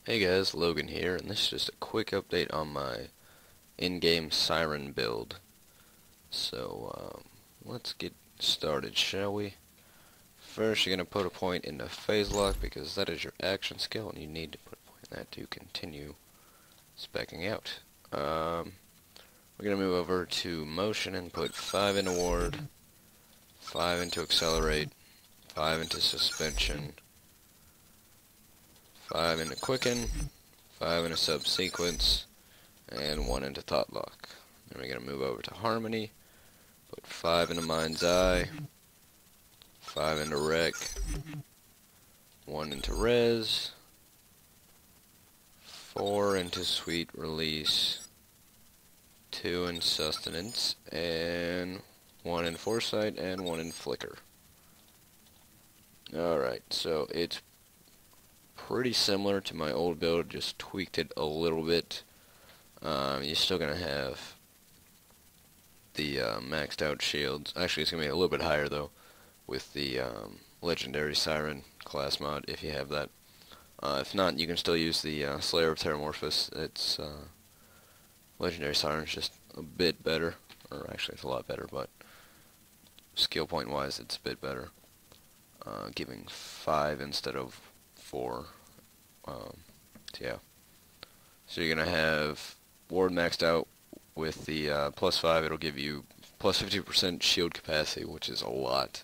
Hey guys, Logan here, and this is just a quick update on my in-game Siren build. Let's get started, shall we? First, you're going to put a point into phase lock because that is your action skill, and you need to put a point in that to continue speccing out. We're going to move over to motion and put 5 into ward, 5 into accelerate, 5 into suspension, 5 into quicken, 5 into subsequence, and 1 into thought lock. Then we're going to move over to harmony, put 5 into mind's eye, 5 into rec, 1 into res, 4 into sweet release, 2 in sustenance, and 1 in foresight, and 1 in flicker. Alright, so it's pretty similar to my old build, just tweaked it a little bit. You're still going to have the maxed out shields. Actually, it's going to be a little bit higher though with the legendary Siren class mod if you have that. If not, you can still use the Slayer of Terramorphous. It's legendary Siren's just a bit better, or actually it's a lot better, but skill point wise it's a bit better. Giving 5 instead of 4. Yeah. So you're going to have ward maxed out with the plus 5. It'll give you plus 50% shield capacity, which is a lot.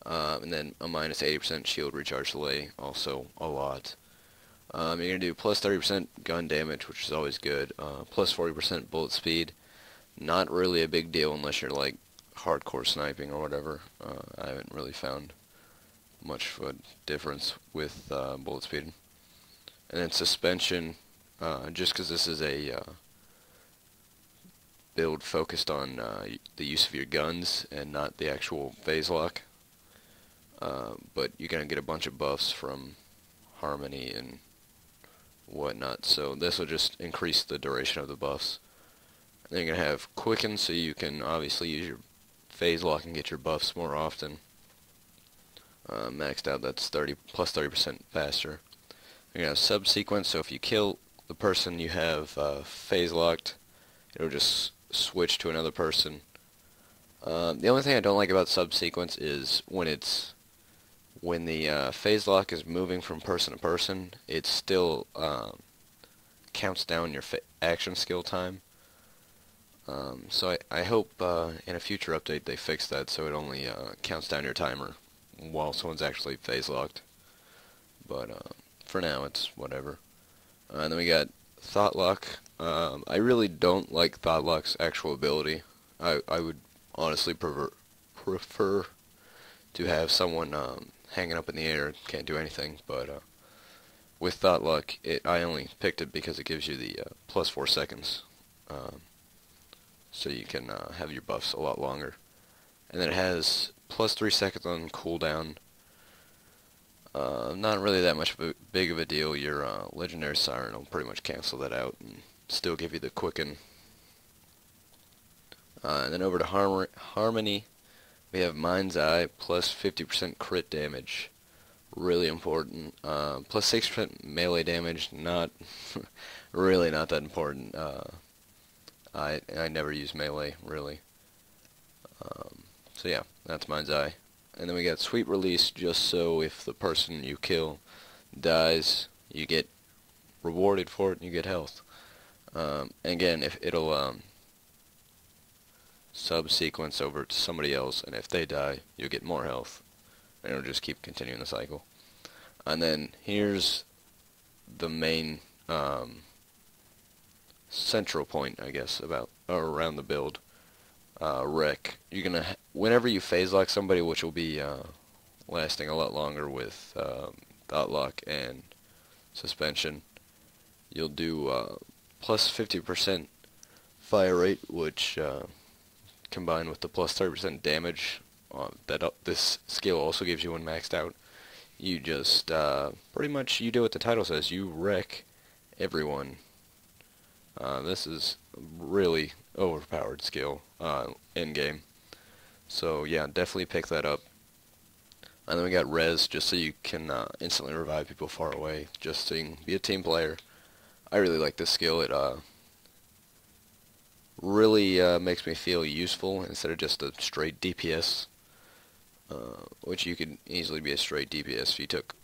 And then a minus 80% shield recharge delay, also a lot. You're going to do plus 30% gun damage, which is always good. Plus 40% bullet speed. Not really a big deal unless you're like hardcore sniping or whatever. I haven't really found much of a difference with bullet speed. And then suspension, just because this is a build focused on the use of your guns and not the actual phase lock. But you're going to get a bunch of buffs from harmony and whatnot, so this will just increase the duration of the buffs. And then you're going to have quicken, so you can obviously use your phase lock and get your buffs more often. Maxed out, that's plus 30% faster. You're going to have subsequence, so if you kill the person you have phase locked, it'll just switch to another person. The only thing I don't like about subsequence is when the phase lock is moving from person to person, it still counts down your action skill time. So I hope in a future update they fix that so it only counts down your timer while someone's actually phase locked. But for now it's whatever. And then we got thought lock. I really don't like thought lock's actual ability. I would honestly prefer to have someone hanging up in the air, can't do anything, but with thought lock, I only picked it because it gives you the plus 4 seconds, so you can have your buffs a lot longer. And then it has plus 3 seconds on cooldown. Not really that much of a big of a deal. Your legendary Siren will pretty much cancel that out and still give you the quicken. And then over to harmony, we have mind's eye plus 50% crit damage. Really important. Plus 6% melee damage. Not really not that important. I never use melee really. So yeah, that's mind's eye. And then we got sweet release, just so if the person you kill dies, you get rewarded for it and you get health. Again, if it'll subsequence over to somebody else, and if they die, you'll get more health, and it'll just keep continuing the cycle. And then here's the main central point, I guess, about or around the build. Rec. You're gonna whenever you phase lock somebody, which will be lasting a lot longer with thought lock and suspension, you'll do plus 50% fire rate, which combined with the plus 30% damage that this skill also gives you when maxed out, you just pretty much you do what the title says. You wreck everyone. This is really overpowered skill in game. So yeah, definitely pick that up. And then we got res, just so you can instantly revive people far away, just so you can be a team player. I really like this skill. It really makes me feel useful instead of just a straight DPS, which you could easily be a straight DPS if you took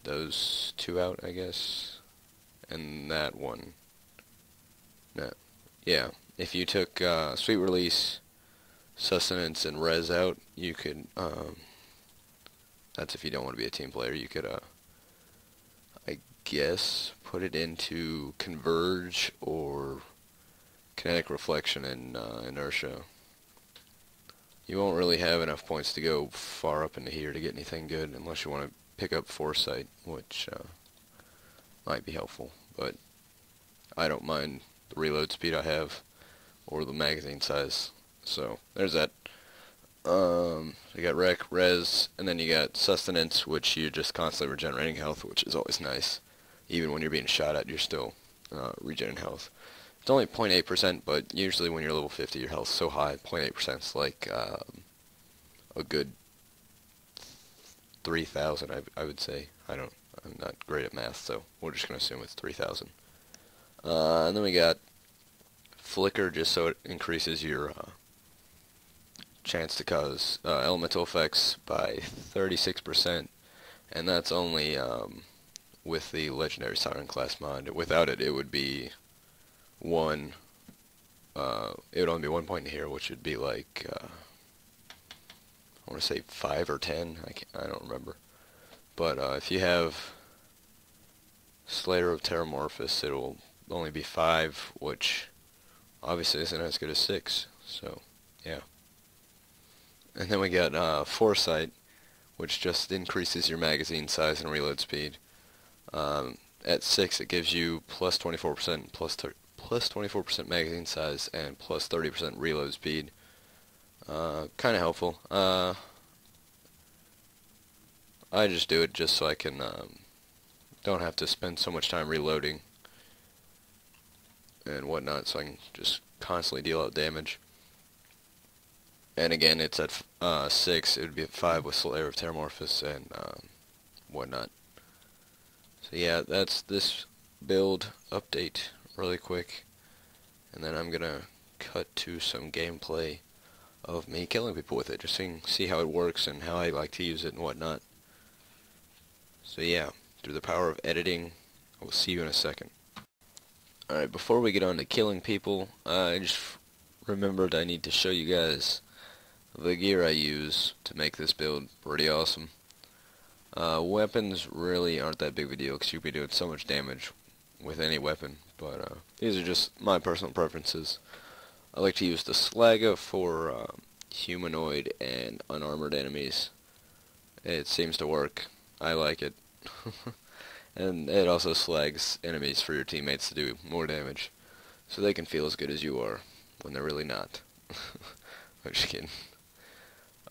those two out, I guess, and that one. No, yeah. If you took Sweet Release, Sustenance, and Res out, you could. That's if you don't want to be a team player. You could, I guess, put it into Converge or Kinetic Reflection and Inertia. You won't really have enough points to go far up into here to get anything good unless you want to pick up Foresight, which might be helpful. But I don't mind the reload speed I have or the magazine size. So there's that. You got Rec, Res, and then you got Sustenance, which you're just constantly regenerating health, which is always nice. Even when you're being shot at, you're still regenerating health. It's only 0.8%, but usually when you're level 50, your health's so high, 0.8% is like a good 3,000, I would say. I'm not great at math, so we're just going to assume it's 3,000. And then we got Flicker, just so it increases your chance to cause elemental effects by 36%, and that's only with the legendary Siren class mod. Without it, it would be one. It would only be 1 point here, which would be like I want to say 5 or 10. I don't remember. But if you have Slayer of Terramorphous, it'll only be 5, which obviously isn't as good as 6. So yeah. And then we got Foresight, which just increases your magazine size and reload speed. At 6, it gives you plus 24%, plus 24% magazine size, and plus 30% reload speed. Kind of helpful. I just do it just so I can don't have to spend so much time reloading and whatnot, so I can just constantly deal out damage. And again, it's at 6. It would be at 5 with Slayer of Terramorphous and whatnot. So yeah, that's this build update really quick. And then I'm going to cut to some gameplay of me killing people with it, just so you can see how it works and how I like to use it and whatnot. So yeah, through the power of editing, I will see you in a second. Alright, before we get on to killing people, I just remembered I need to show you guys the gear I use to make this build pretty awesome. Weapons really aren't that big of a deal because you'll be doing so much damage with any weapon, but these are just my personal preferences. I like to use the Slaga for humanoid and unarmored enemies. It seems to work. I like it. And it also slags enemies for your teammates to do more damage, so they can feel as good as you are when they're really not. I'm just kidding.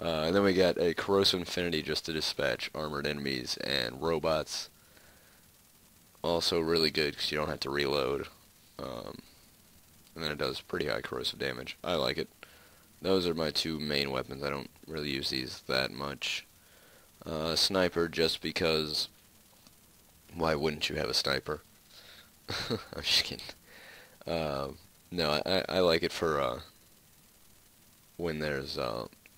And then we got a Corrosive Infinity just to dispatch armored enemies and robots. Also really good because you don't have to reload. And then it does pretty high corrosive damage. I like it. Those are my two main weapons. I don't really use these that much. Sniper, just because why wouldn't you have a sniper? I'm just kidding. No, I like it for when there's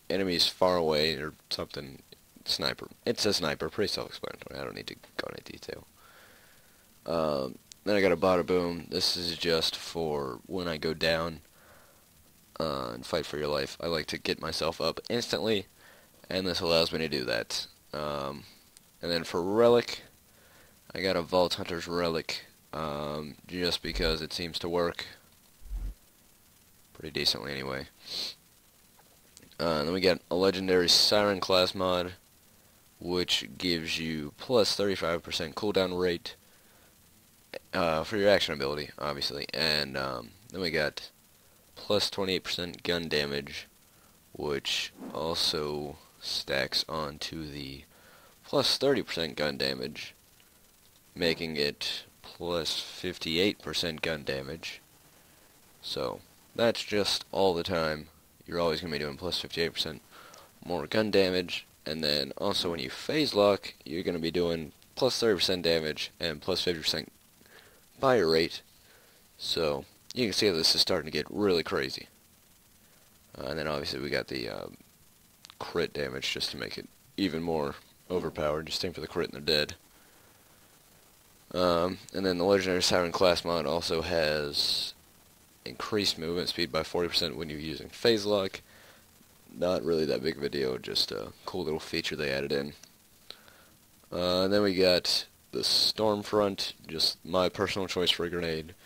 enemies far away or something. Sniper. It's a sniper. Pretty self-explanatory. I don't need to go into detail. Then I got a Bada Boom. This is just for when I go down and fight for your life. I like to get myself up instantly, and this allows me to do that. And then for Relic, I got a Vault Hunter's Relic, just because it seems to work pretty decently anyway. And then we got a legendary Siren class mod, which gives you plus 35% cooldown rate for your action ability, obviously. And then we got plus 28% gun damage, which also stacks onto the plus 30% gun damage, making it plus 58% gun damage. So that's just all the time. You're always going to be doing plus 58% more gun damage, And then also when you phase lock, you're going to be doing plus 30% damage and plus 50% fire rate. So you can see how this is starting to get really crazy. And then obviously we got the crit damage just to make it even more overpowered. Just aim for the crit and they're dead. And then the legendary Siren class mod also has increased movement speed by 40% when you're using phase lock. Not really that big of a deal, just a cool little feature they added in. And then we got the Stormfront, just my personal choice for a grenade.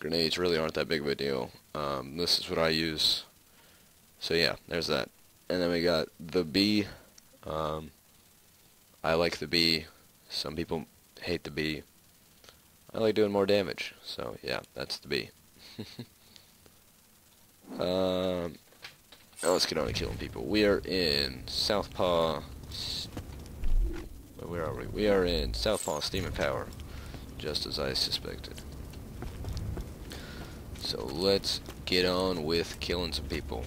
Grenades really aren't that big of a deal. This is what I use. So yeah, there's that. And then we got the bee. I like the bee. Some people hate the bee. I like doing more damage. So yeah, that's the bee. Now let's get on to killing people. We are in Southpaw. Where are we? We are in Southpaw Steam and Power, just as I suspected. So let's get on with killing some people.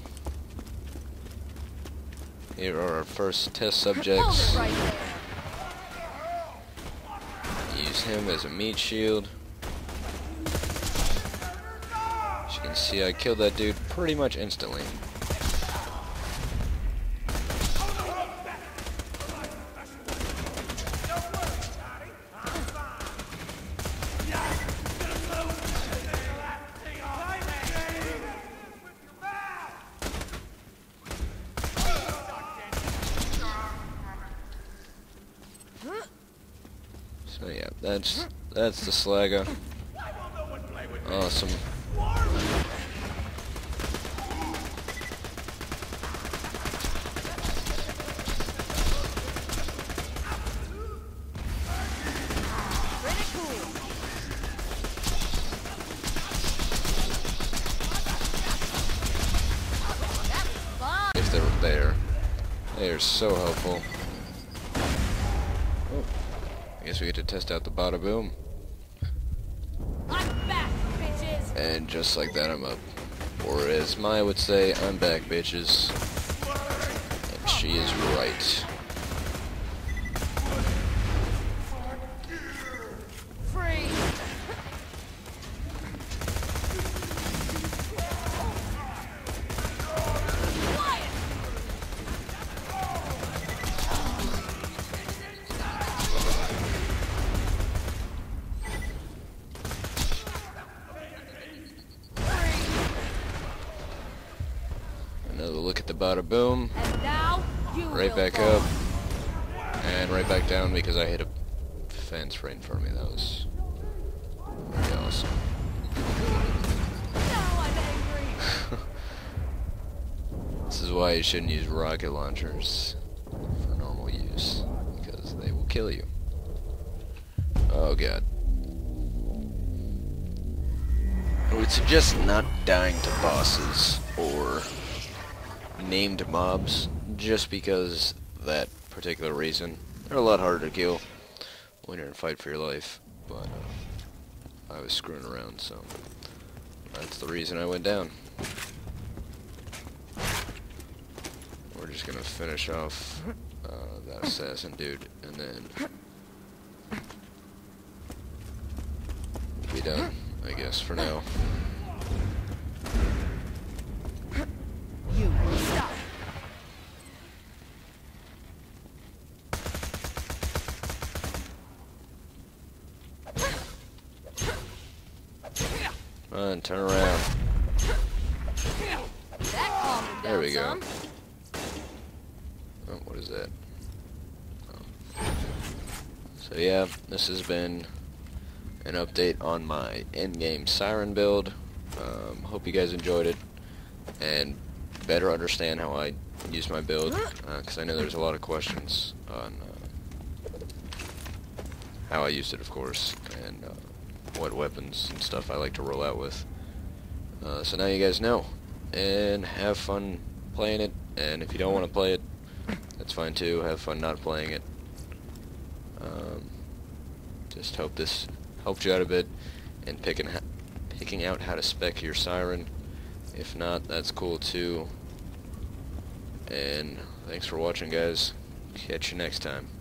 Here are our first test subjects. Use him as a meat shield. As you can see, I killed that dude pretty much instantly. So yeah, that's the Slagger. Awesome. If they were there, they are so helpful. Oh, I guess we get to test out the bada boom. I'm back, bitches. And just like that, I'm up. Or as Maya would say, I'm back, bitches. And she is right. Free. Another look at the bada boom. And now you Right will back fall. up. And right back down because I hit a fence right in front of me. That was pretty awesome. Now I'm angry. This is why you shouldn't use rocket launchers for normal use, because they will kill you. Oh god. I would suggest not dying to bosses or named mobs just because that particular reason. They're a lot harder to kill when you're in a fight for your life, but I was screwing around, so that's the reason I went down. We're just gonna finish off that assassin dude, and then we'll be done, I guess, for now. You stop. Come on, turn around. That calmed him There we go. down Oh, what is that? Oh. So yeah, this has been an update on my endgame Siren build. Hope you guys enjoyed it and better understand how I use my build, because I know there's a lot of questions on how I used it, of course, and what weapons and stuff I like to roll out with. So now you guys know, and have fun playing it, and if you don't want to play it, that's fine too. Have fun not playing it. Just hope this helped you out a bit in picking out how to spec your Siren. If not, that's cool too. And thanks for watching, guys. Catch you next time.